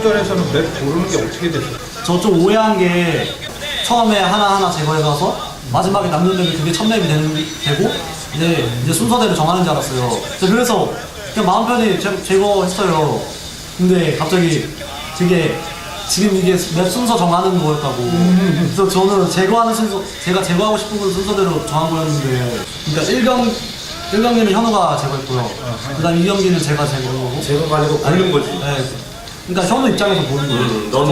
선수전에서는 맵 고르는 게 어떻게 됐어요? 저 좀 오해한 게 처음에 하나하나 제거해가서 마지막에 남는 맵이 그게 첫 맵이 되고 이제 순서대로 정하는 줄 알았어요. 그래서 그냥 마음 편히 제거했어요. 근데 갑자기 그게 지금 이게 맵 순서 정하는 거였다고. 그래서 저는 제거하는 순서, 제가 제거하고 싶은 건 순서대로 정한 거였는데, 그러니까 1경기는 현우가 제거했고요. 그 다음 2경기는 제가 제거하고. 제거가 아니고 고른 거지. 네. 그러니까 현우 입장에서 보는 거예요. 넌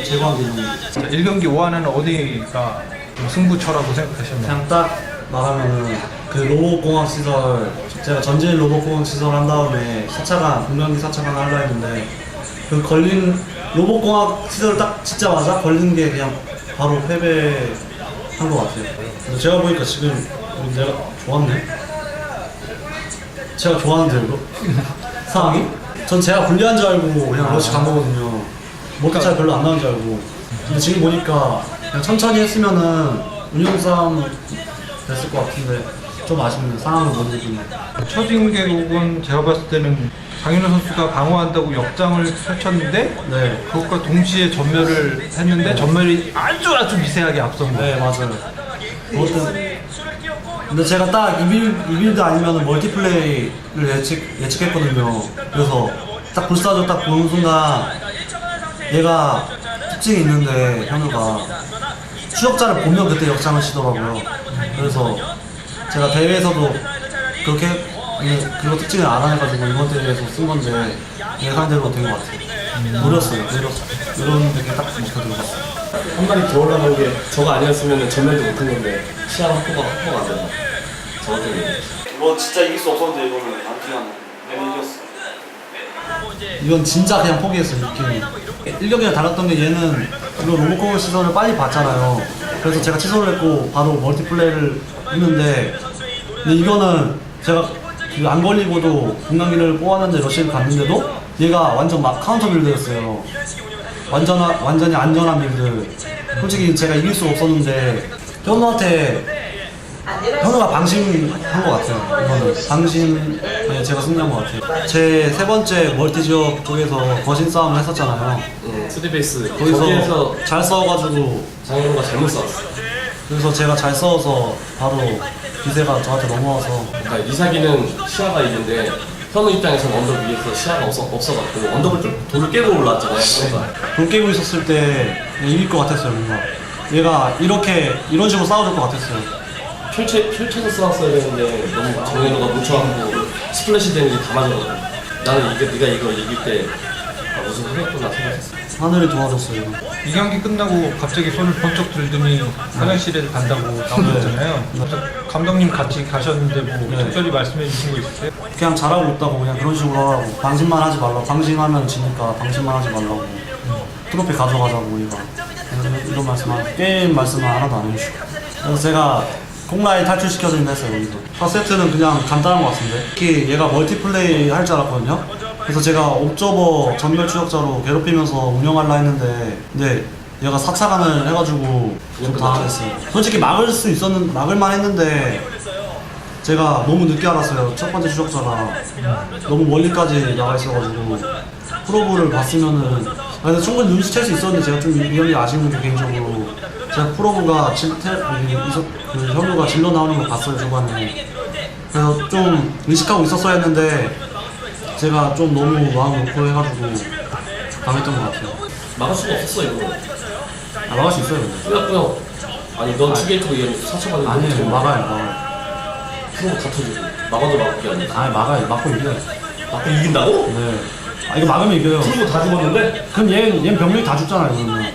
제거한 게 있는 거예요. 1경기 5화는 어디가 승부처라고 생각하셨나요? 그냥 딱 말하면은 그 로봇공학 시설, 제가 전진 로봇공학 시설 한 다음에 4차관, 공격기 4차관 하려 했는데 그 걸린 로봇공학 시설 딱 짓자마자 걸린 게 그냥 바로 패배한 것 같아요. 그래서 제가 보니까 지금 내가 좋았네? 제가 좋아하는데 이거? 상황이? 전 제가 불리한 줄 알고 그냥 러시 간 거거든요. 멀티 차이 별로 안 나는 줄 알고. 근데 지금 보니까 그냥 천천히 했으면은 운영 싸움 됐을 것 같은데 좀 아쉽네요. 상황을 못 이기네. 첫 인계곡은 제가 봤을 때는 장윤호 선수가 방어한다고 역장을 펼쳤는데 네. 그것과 동시에 전멸을 했는데 전멸이 아주 미세하게 앞선 거예요. 네, 맞아요. 그것도 근데 제가 딱 이 빌드 아니면 멀티플레이를 예측했거든요. 그래서 딱 불사조 딱 보는 순간 얘가 특징이 있는데 현우가 추적자를 보면 그때 역장을 치더라고요. 그래서 제가 대회에서도 그렇게 그거 특징을 알아내가지고 이번 대회에서 쓴 건데 예상대로 된 것 같아요. 노렸어요. 노렸는데 딱 먹혀 들어갔어요. 한 마리 더 올라간 게 저거 아니었으면 전면도 못한 건데 시야 확보가 안 된다. 저거 때문에. 이거 진짜 이길 수 없었는데 이거는 안 뛰어나. 내가 이겼어. 이건 진짜 그냥 포기했어요. 이렇게 1경기랑 달랐던 게 얘는 이거 로봇공학 시설을 빨리 봤잖아요. 그래서 제가 취소를 했고 바로 멀티플레이를 했는데 근데 이거는 제가 안 걸리고도 분광기를 뽑았는데 러시를 갔는데도 얘가 완전 막 카운터 빌드였어요. 완전히 안전한 빌드. 솔직히 제가 이길 수 없었는데 현우가 방심한 것 같아요. 이거는 방심에 제가 승리한 것 같아요. 제 세 번째 멀티 지역 쪽에서 거신 싸움을 했었잖아요. 투디베이스 거기서 잘 싸워가지고 장현우가 잘못 싸웠어. 그래서 제가 잘 싸워서 바로 기세가 저한테 넘어와서 그러니까 이삭이는 시야가 있는데 현우 입장에서는 언덕 위에서 시야가 없어갖고 언덕을 좀 돌을 깨고 올라왔잖아요. 돌 깨고 있었을 때 이길 것 같았어요. 뭔가 얘가 이런 식으로 싸워줄 것 같았어요. 펼쳐서 싸웠어야 되는데 너무 정현우가 뭉쳐갖고 스플래시 데미지 다 맞아가지고 나는 네가 이걸 이길 때 우승하겠구나 생각했어. 하늘이 도와줬어요. 이 경기 끝나고 갑자기 손을 번쩍 들더니 화장실에 간다고 나오셨잖아요. 감독님 같이 가셨는데 뭐 특별히 말씀해 주신 거 있으세요? 그냥 잘하고 있다고 그냥 그런 식으로 하라고. 방심만 하지 말라고. 방심하면 지니까 방심만 하지 말라고. 트로피 가져가자고 얘가. 이런 게임 말씀은 하나도 안 해주시고. 그래서 제가 콩라인 탈출시켜드린다 했어요. 여기서 첫 세트는 그냥 간단한 것 같은데 특히 얘가 멀티플레이 할 줄 알았거든요. 그래서 제가 옵저버 전멸 추적자로 괴롭히면서 운영하려 했는데 근데 얘가 4차관을 해가지고 좀 당황했어요. 솔직히 막을만 했는데 제가 너무 늦게 알았어요. 첫 번째 추적자가 너무 멀리까지 나가 있어가지고 프로브를 봤으면은 근데 충분히 눈치챌 수 있었는데 제가 좀 이런 아쉬운 게 개인적으로 제가 프로브가 현우가 질러 나오는 거 봤어요 초반에. 그래서 좀 의식하고 있었어야 했는데 제가 좀 너무 마음 놓고 해가지고 당했던 것 같아요. 막을 수가 없었어 이거. 막을 수 있어요 근데. 꾸역 아니 넌 투게이트로 얘는 4차만 아니 막아요. 프로브 다 터지고 막아도 막을 게 아니야. 아니 막아요. 막고 이겨요. 막고 이긴다고? 네. 이거 막으면 이겨요. 프로브 다 죽었는데? 그럼 얘는 병력이 다 죽잖아요 그러면.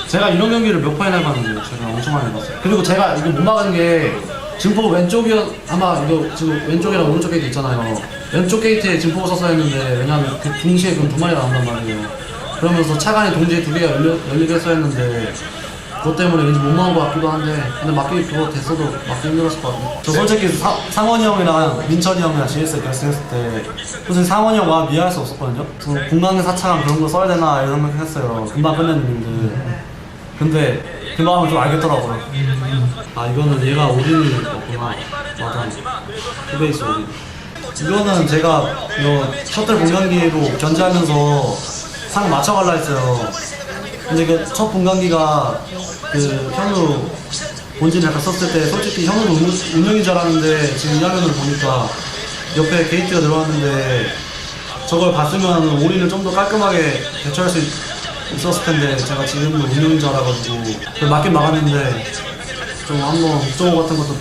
제가 이런 경기를 몇 판 해봤는데요. 제가 엄청 많이 해봤어요. 그리고 제가 이거 못 막은 게 증포 아마 이거 지금 왼쪽이랑 오른쪽 게이트 있잖아요. 왼쪽 게이트에 증포가 썼어야 했는데 왜냐면 그 동시에 그럼 2마리가 나온단 말이에요. 그러면서 차관이 동시에 2개가 열리게 했어야 했는데 그것 때문에 왠지 못 막은 것 같기도 한데 근데 막기 그거 됐어도 막기 힘들었을 것 같아요. 저 솔직히 상원이 형이랑 민철이 형이랑 GS 결승했을 때 솔직히 상원이 형 와 미안할 수 없었거든요. 공강의 4차관 그런 거 써야 되나 이런 생각했어요. 금방 끝냈는데 근데 그 마음을 좀 알겠더라고요. 아 이거는 얘가 오딘이 없구나. 맞아. 투베이스 오딘. 이거는 제가 이거 셔틀 공간기로 견제하면서 상 맞춰갈라 했어요. 근데 그 첫 분광기가 그 현우 본진 약간 썼을 때 솔직히 현우도 운영인 줄 알았는데 지금 이 화면을 보니까 옆에 게이트가 들어왔는데 저걸 봤으면 올인을 좀 더 깔끔하게 대처할 수 있었을 텐데 제가 지금도 운영인 줄 알아가지고 맞긴 막았는데 좀 한번 목적어 같은 것도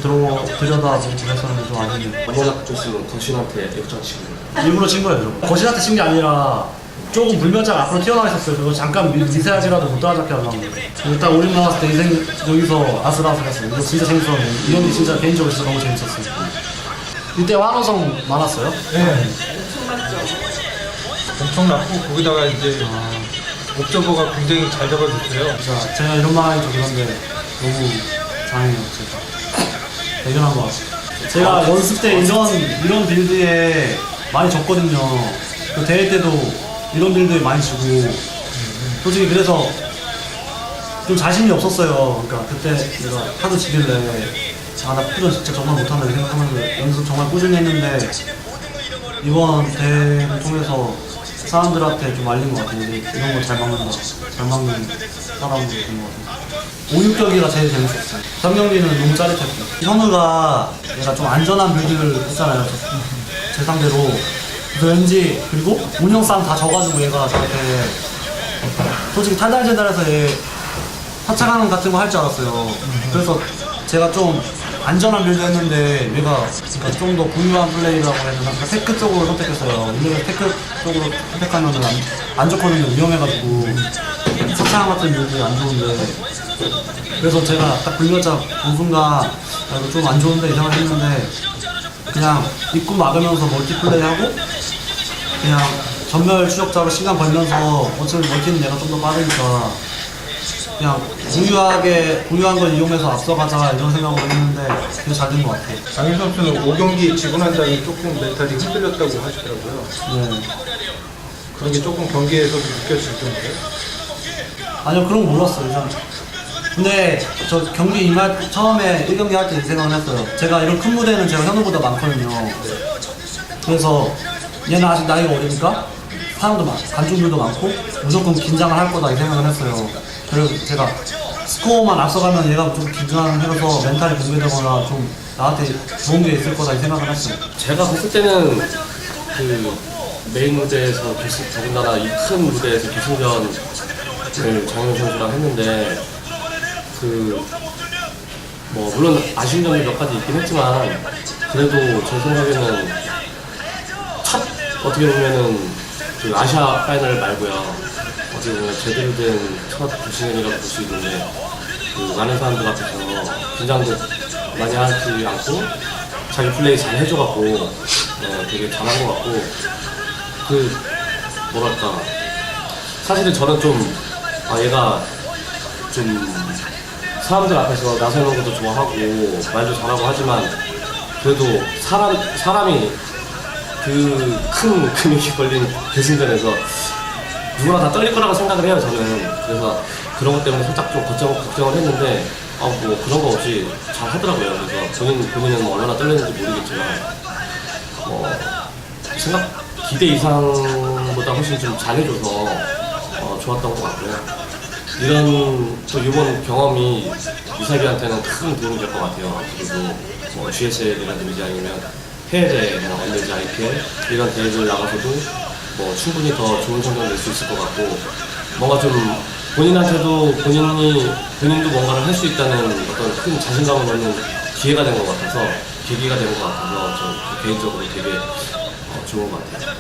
들여다보고 그래서는 좀 아쉽네요. 얼마나 줬으면 거신한테 역전 치고. 일부러 친 거예요. 거실한테 친 게 아니라 조금 불면증 앞으로 튀어나와 있었어요. 그거 잠깐 미세하지라도 못 따라잡게 하려고. 일단 올림 나왔을 때 인생 여기서 아슬아슬했어요. 이거 진짜 재밌었는데 이런 게 진짜 개인적으로 진짜 너무 재밌었어요. 이때 환호성 많았어요? 네. 엄청 났고 거기다가 이제 옵저버가 굉장히 잘 잡아줬어요. 진짜 제가 이런 말 하기 좀 그런데 너무 잘해요. 제가 대견한 것 같아요. 제가 연습 때 이런 빌드에 많이 졌거든요. 그 대회 때도 이런 빌드에 많이 지고 솔직히 그래서 좀 자신이 없었어요. 그러니까 그때 내가 하도 지길래 나 푸전 진짜 정말 못한다 이렇게 생각하면서 연습 정말 꾸준히 했는데 이번 대회를 통해서 사람들한테 좀 알린 것 같아요. 이런 거 잘 막는 사람들이 된 것 같아요. 5, 6경기가 제일 재밌었어요. 3경기는 너무 짜릿했고 현우가 얘가 좀 안전한 빌드를 했잖아요. 제 상대로. 그래서 왠지 그리고 운영 싸움 다 져가지고 얘가 저한테 솔직히 탈달제달해서 얘 하차가는 같은 거 할 줄 알았어요. 그래서 제가 좀 안전한 빌드 했는데 얘가 그러니까 좀 더 부유한 플레이라고 해야 되나 테크 쪽으로 선택했어요. 근데 테크 쪽으로 선택하면 안 좋거든요. 위험해가지고 사창 같은 빌드 안 좋은데 그래서 제가 딱 불면증 본 순간 이거 좀 안 좋은데 이 생각을 했는데 그냥 입구 막으면서 멀티플레이하고 그냥 전멸 추적자로 시간 벌면서 어차피 멀티는 내가 좀 더 빠르니까 그냥 부유한 걸 이용해서 앞서가자 이런 생각으로 했는데 되게 잘 된 것 같아요. 장윤 선수는 5경기 지고 난 다음에 조금 멘탈이 흔들렸다고 하시더라고요. 네. 그런 게 조금 경기에서도 느껴질 정도예요? 아니요 그런 거 몰랐어요. 일단. 근데 저 경기 임할 처음에 1경기 할 때 이 생각을 했어요. 제가 이런 큰 무대는 제가 현우보다 많거든요. 그래서 얘는 아직 나이가 어리니까 사람도 관중들도 많고 무조건 긴장을 할 거다 이 생각을 했어요. 그래서 제가 스코어만 앞서가면 얘가 좀 긴장해서 멘탈이 붕괴되거나 좀 나한테 좋은 게 있을 거다 이 생각을 했어요. 제가 봤을 때는 그 메인 무대에서 더군다나 이 큰 무대에서 결승전을 장윤 선수랑 했는데 뭐 물론 아쉬운 점이 몇 가지 있긴 했지만 그래도 제 생각에는 어떻게 보면은 그 아시아 파이널 말고요. 어떻게 보면 제대로 된 첫 결승전이라고 볼 수 있는데 그 많은 사람들 앞에서 긴장도 많이 하지 않고 자기 플레이 잘 해줘갖고 되게 잘한 것 같고 뭐랄까 사실은 저는 좀 얘가 좀 사람들 앞에서 나서는 것도 좋아하고 말도 잘하고 하지만 그래도 사람이 그 큰 근육이 걸린 결승전에서 누구나 다 떨릴 거라고 생각을 해요 저는. 그래서 그런 것 때문에 살짝 좀 걱정을 했는데 뭐 그런 거 없이 잘 하더라고요. 그래서 본인은 뭐 얼마나 떨렸는지 모르겠지만 기대 이상보다 훨씬 좀 잘해줘서 좋았던 것 같고요. 이번 경험이 유사비한테는 큰 도움이 될 것 같아요. 그리고 뭐 GSL이라든지 아니면 해외대회, NJIPL 이런 대회들 나가서도 뭐 충분히 더 좋은 성적을 낼 수 있을 것 같고 뭔가 좀 본인한테도 본인도 뭔가를 할 수 있다는 어떤 큰 자신감을 얻는 기회가 된 것 같아서 계기가 된 것 같아서 저 개인적으로 되게 좋은 것 같아요.